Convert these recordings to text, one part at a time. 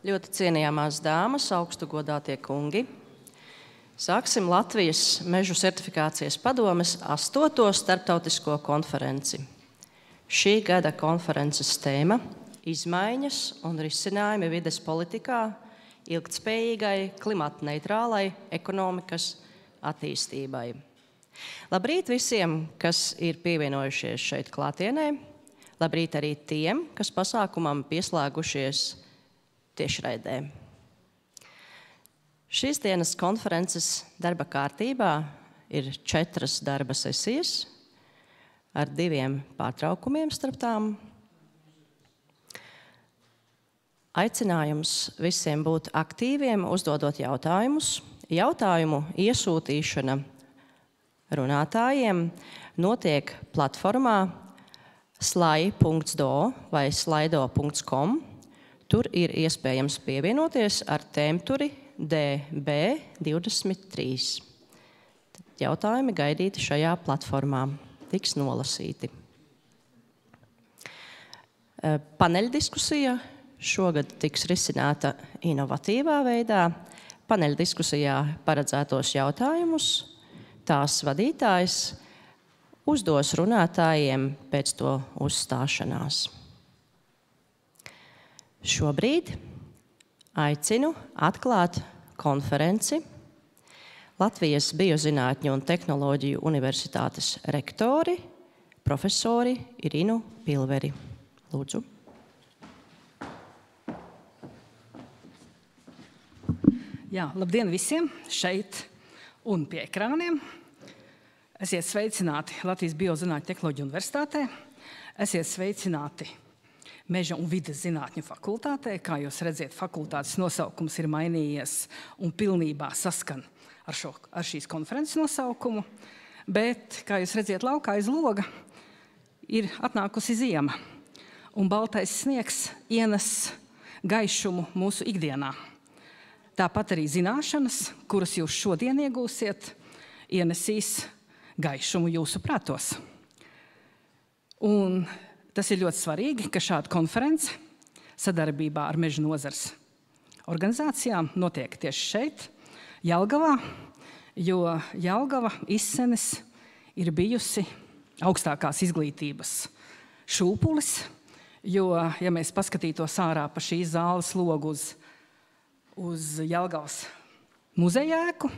ļoti cienījamās dāmas, augstu godātie kungi. Sāksim Latvijas mežu certifikācijas padomes 8. starptautisko konferenci. Šī gada konferences tēma – izmaiņas un risinājumi vides politikā, ilgtspējīgai, klimatneitrālai ekonomikas attīstībai. Labrīt visiem, kas ir pievienojušies šeit klātienē. Labrīt arī tiem, kas pasākumam pieslēgušies tiešraidē. Šīs dienas konferences darba kārtībā ir 4 darba sesijas ar 2 pārtraukumiem starp tām. Aicinājums visiem būt aktīviem, uzdodot jautājumus. Jautājumu iesūtīšana runātājiem notiek platformā slai.do vai slaido.com. Tur ir iespējams pievienoties ar tēmturi DB23. Jautājumi gaidīti šajā platformā, tiks nolasīti. Paneļdiskusija šogad tiks risināta inovatīvā veidā. Paneļdiskusijā paredzētos jautājumus tās vadītājs uzdos runātājiem pēc to uzstāšanās. Šobrīd aicinu atklāt konferenci Latvijas Biozinātņu un tehnoloģiju universitātes rektori, profesori Irinu Pilveri. Lūdzu. Jā, labdien visiem šeit un pie ekrāniem. Esiet sveicināti Latvijas Biozinātņu tehnoloģiju universitātē. Esiet sveicināti Meža un vides zinātņu fakultātē. Kā jūs redziet, fakultātes nosaukums ir mainījies un pilnībā saskan ar šīs konferences nosaukumu. Bet, kā jūs redziet, laukā aiz loga ir atnākusi ziema. Un baltais sniegs ienes gaišumu mūsu ikdienā. Tāpat arī zināšanas, kuras jūs šodien iegūsiet, ienesīs gaišumu jūsu prātos. Un tas ir ļoti svarīgi, ka šāda konference sadarbībā ar meža nozares organizācijām notiek tieši šeit, Jelgavā, jo Jelgava izsenes ir bijusi augstākās izglītības šūpulis, jo, ja mēs paskatītos ārā pa šīs zāles logu uz Jelgavas muzeja ēku,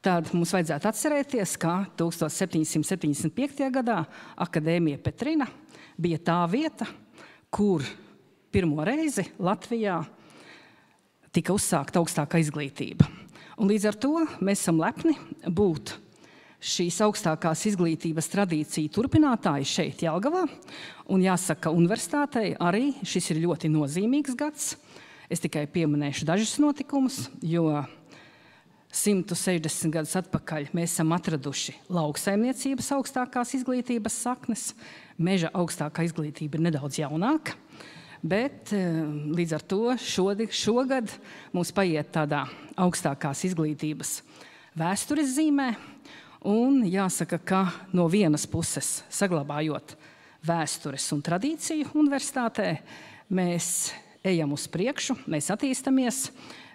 tad mums vajadzētu atcerēties, ka 1775. gadā Akadēmija Petrina bija tā vieta, kur pirmo reizi Latvijā tika uzsākta augstākā izglītība. Un līdz ar to mēs esam lepni būt šīs augstākās izglītības tradīciju turpinātāji šeit Jelgavā. Un jāsaka, universitātei arī šis ir ļoti nozīmīgs gads. Es tikai pieminēšu dažus notikumus, jo 160 gadus atpakaļ mēs esam atraduši lauksaimniecības augstākās izglītības saknes. Meža augstākā izglītība ir nedaudz jaunāka, bet līdz ar to šogad mums paiet tādā augstākās izglītības vēstures zīmē. Un jāsaka, ka no vienas puses saglabājot vēstures un tradīciju universitātē, mēs ejam uz priekšu, mēs attīstamies.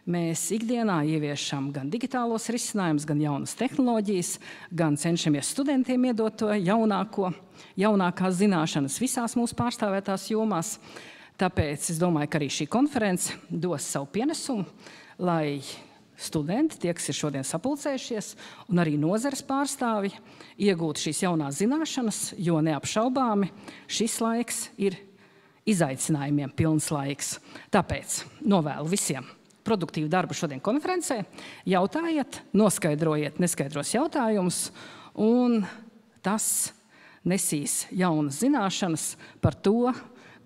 Mēs ikdienā ieviešam gan digitālos risinājumus, gan jaunas tehnoloģijas, gan cenšamies studentiem iedot to jaunākās zināšanas visās mūsu pārstāvētās jomās. Tāpēc es domāju, ka arī šī konference dos savu pienesumu, lai studenti, tie, kas ir šodien sapulcējušies, un arī nozares pārstāvji iegūtu šīs jaunās zināšanas, jo neapšaubāmi šis laiks ir izaicinājumiem pilns laiks. Tāpēc novēlu visiem produktīvu darbu šodien konferencē, jautājiet, noskaidrojiet neskaidros jautājumus, un tas nesīs jaunas zināšanas par to,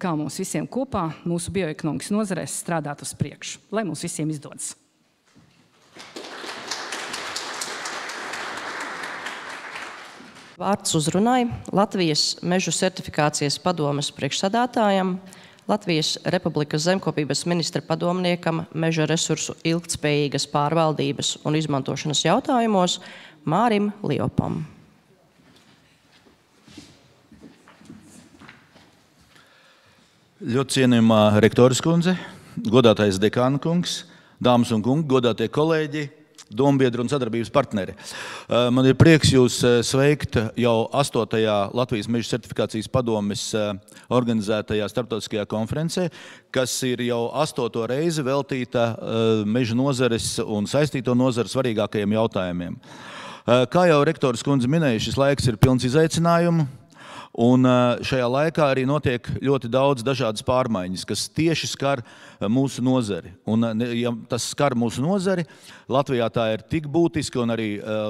kā mums visiem kopā mūsu bioekonomikas nozarēs strādāt uz priekšu. Lai mums visiem izdodas! Vārds uzrunai Latvijas mežu certifikācijas padomes priekšsādātājam, Latvijas Republikas zemkopības ministra padomniekam meža resursu ilgtspējīgas pārvaldības un izmantošanas jautājumos Mārim Liopam. Ļoti cienījumā rektoras kundze, godātais dekāna kungs, dāmas un kungi, godātie kolēģi, dombiedri un sadarbības partneri. Man ir prieks jūs sveikt jau 8. Latvijas meža certifikācijas padomes organizētajā starptautiskajā konferencē, kas ir jau 8. reizi veltīta meža nozares un saistīto nozaru svarīgākajiem jautājumiem. Kā jau rektors kundze minēja, šis laiks ir pilns izaicinājumu. Un šajā laikā arī notiek ļoti daudz dažādas pārmaiņas, kas tieši skar mūsu nozari. Un, ja tas skar mūsu nozari, Latvijā tā ir tik būtiska, un arī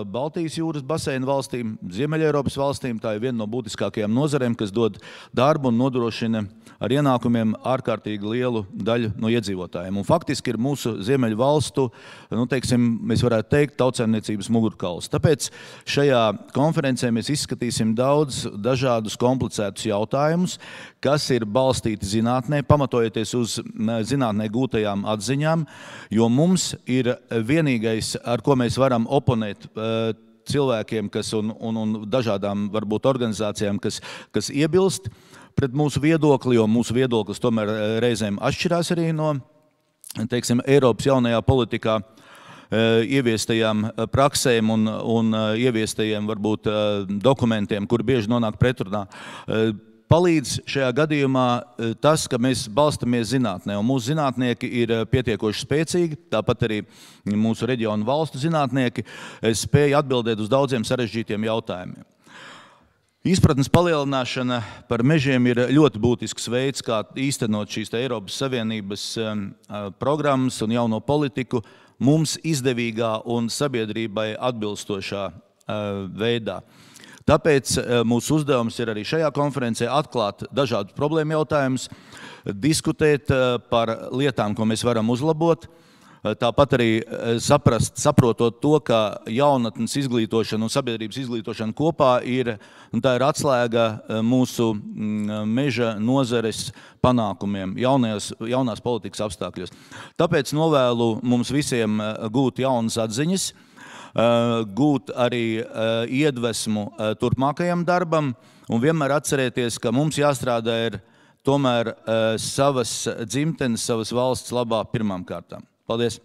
Baltijas jūras baseina valstīm, Ziemeļeiropas valstīm, tā ir viena no būtiskākajām nozarēm, kas dod darbu un nodrošina ar ienākumiem ārkārtīgi lielu daļu no iedzīvotājiem. Un faktiski ir mūsu Ziemeļu valstu, mēs varētu teikt, tautsaimniecības mugurkauls. Tāpēc šajā konferencē mēs izskatīsim daudz dažādus komplicētus jautājumus, kas ir balstīti zinātnē, pamatojoties uz zinātnē gūtajām atziņām, jo mums ir vienīgais, ar ko mēs varam oponēt cilvēkiem un dažādām varbūt organizācijām, kas iebilst pret mūsu viedokli, jo mūsu viedoklis tomēr reizēm atšķirās arī no, Eiropas jaunajā politikā ieviestajām praksēm un ieviestajiem varbūt dokumentiem, kur bieži nonāk pretrunā. Palīdz šajā gadījumā tas, ka mēs balstamies zinātnē, un mūsu zinātnieki ir pietiekoši spēcīgi, tāpat arī mūsu reģionu valstu zinātnieki spēja atbildēt uz daudziem sarežģītiem jautājumiem. Izpratnes palielināšana par mežiem ir ļoti būtisks veids, kā īstenot šīs Eiropas Savienības programmas un jauno politiku mums izdevīgā un sabiedrībai atbilstošā veidā. Tāpēc mūsu uzdevums ir arī šajā konferencē atklāt dažādus problēmu jautājumus, diskutēt par lietām, ko mēs varam uzlabot, tāpat arī saprotot to, ka jaunatnes izglītošana un sabiedrības izglītošana kopā ir atslēga mūsu meža nozares panākumiem jaunās politikas apstākļos. Tāpēc novēlu mums visiem gūt jaunas atziņas, gūt arī iedvesmu turpmākajam darbam un vienmēr atcerēties, ka mums jāstrādā ir tomēr savas dzimtenes, savas valsts labā pirmām kārtām. Paldies!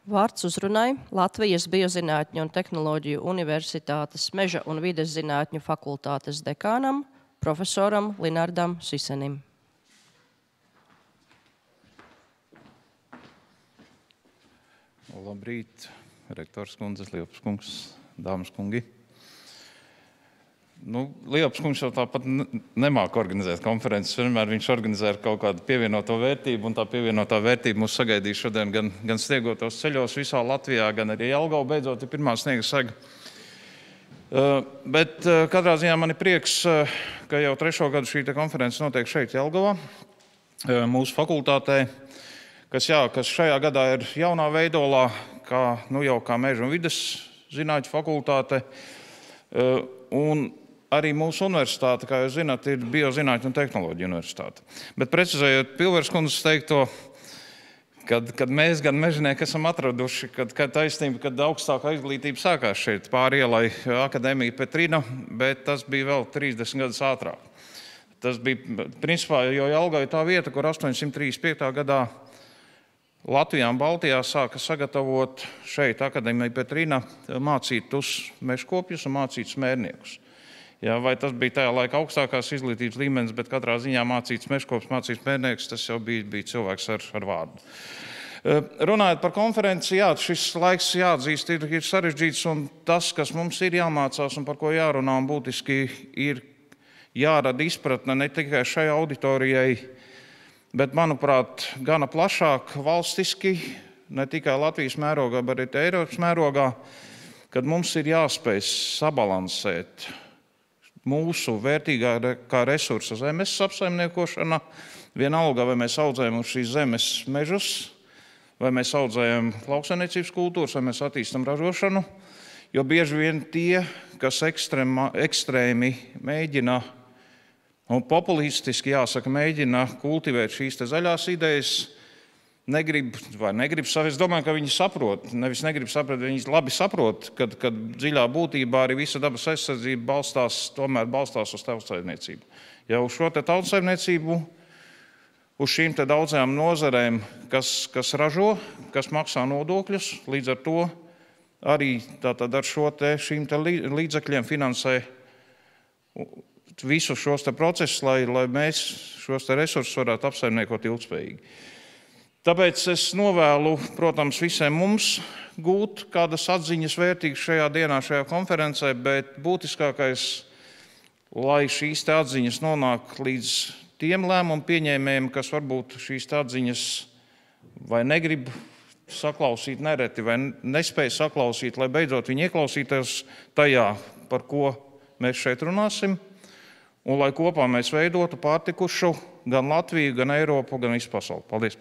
Vārds uzrunai Latvijas Biozinātņu un tehnoloģiju universitātes meža un vides zinātņu fakultātes dekānam, profesoram Linardam Sisenim. Labrīt, rektors kundzes, Liepas kungs, dāmas kungi. Liepas kungs jau tāpat nemāk organizēt konferences. Vienmēr viņš organizē ar kaut kādu pievienoto vērtību, un tā pievienotā vērtība mūs sagaidīs šodien gan sniegotos ceļos visā Latvijā, gan arī Jelgava beidzot ir pirmā sniega saga. Bet katrā ziņā man ir prieks, ka jau 3. gadu šī konferences notiek šeit Jelgavā, mūsu fakultātē, kas šajā gadā ir jaunā veidolā, kā meža un vides zinātņu fakultāte. Un arī mūsu universitāte, kā jūs zināt, ir Biozinātņu un tehnoloģiju universitāte. Bet precizējot Pilvers kundzes teikto, kad mēs gan mežinieki esam atraduši, kad augstākā izglītība sākās šeit pāri ielai Akadēmija Petrina, bet tas bija vēl 30 gadus ātrāk. Tas bija principā, jo Jelgava ir tā vieta, kur 835. gadā Latvijā un Baltijā sāka sagatavot šeit Akadēmija Petrina mācītus mežkopjus un mācītus mērniekus. Vai tas bija tajā laikā augstākās izglītības līmenis, bet katrā ziņā mācīts mežkops, mācīts mērnieks, tas jau bija cilvēks ar vārdu. Runājot par konferenci, šis laiks jāatzīst ir sarežģīts, un tas, kas mums ir jāmācās un par ko jārunā, un būtiski ir jārada izpratne ne tikai šai auditorijai, bet, manuprāt, gana plašāk valstiski, ne tikai Latvijas mērogā, bet arī Eiropas mērogā, kad mums ir jāspēj sabalansēt mūsu vērtīgākā resursa zemes apsaimniekošana, vienalga, vai mēs audzējam uz šīs zemes mežus, vai mēs audzējam lauksaimniecības kultūras, vai mēs attīstam ražošanu, jo bieži vien tie, kas ekstrēmi mēģina un populistiski, jāsaka, mēģina kultivēt šīs zaļās idejas, negrib savu. Es domāju, ka viņi saprot, nevis negrib saprast, viņi labi saprot, kad dziļā būtībā arī visa dabas aizsardzība balstās uz tautsaimniecību. Ja uz šo tautsaimniecību, uz šīm daudzajām nozarēm, kas ražo, kas maksā nodokļus, līdz ar to arī tātad ar šīm līdzekļiem finansē visus šos procesus, lai mēs šos resursus varētu apsaimniekot ilgspējīgi. Tāpēc es novēlu, protams, visiem mums gūt kādas atziņas vērtīgas šajā dienā, šajā konferencē, bet būtiskākais, lai šīs atziņas nonāk līdz tiem lēmumu pieņēmējiem, kas varbūt šīs atziņas vai negrib saklausīt nereti, vai nespēja saklausīt, lai beidzot viņi ieklausītos tajā, par ko mēs šeit runāsim, un lai kopā mēs veidotu pārtikušu gan Latviju, gan Eiropu, gan visu pasauli. Paldies!